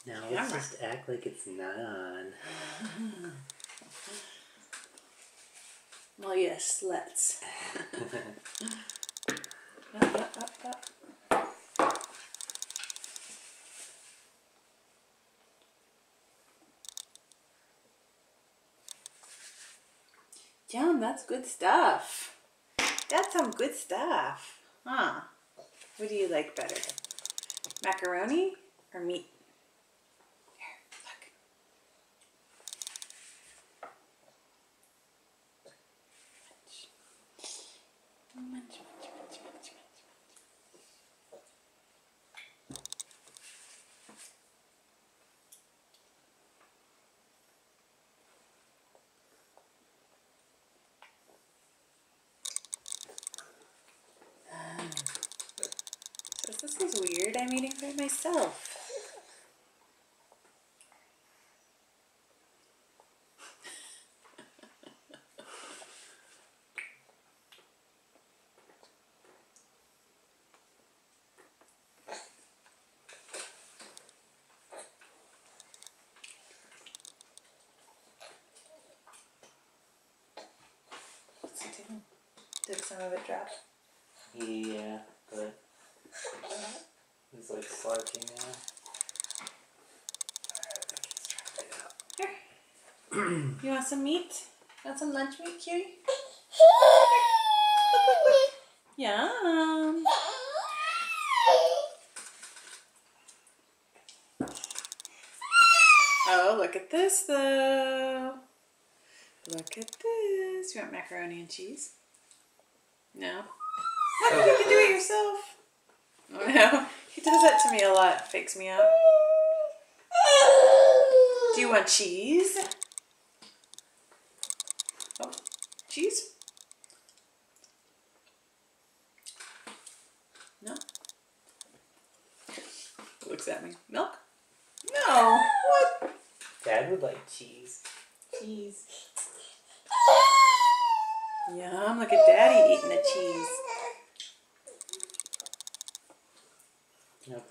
Now let's just act like it's not on. Well, yes, let's. Yum, that's good stuff. That's some good stuff. Huh. What do you like better? Macaroni or meat? Here, look. Munch, munch, munch, munch, munch, munch. So this is weird. I'm eating by myself. What's it doing? Did some of it drop? Yeah, but it's like slouching now. Here. You want some meat? Want some lunch meat, cutie? Yum. Oh, look at this though. Look at this. You want macaroni and cheese? No? No, you can do it yourself. Oh no. He does that to me a lot. Fakes me out. Do you want cheese? Oh, cheese? No? Looks at me. Milk? No. What? Dad would like cheese. Cheese. Yum, look at Daddy eating the cheese. Nope.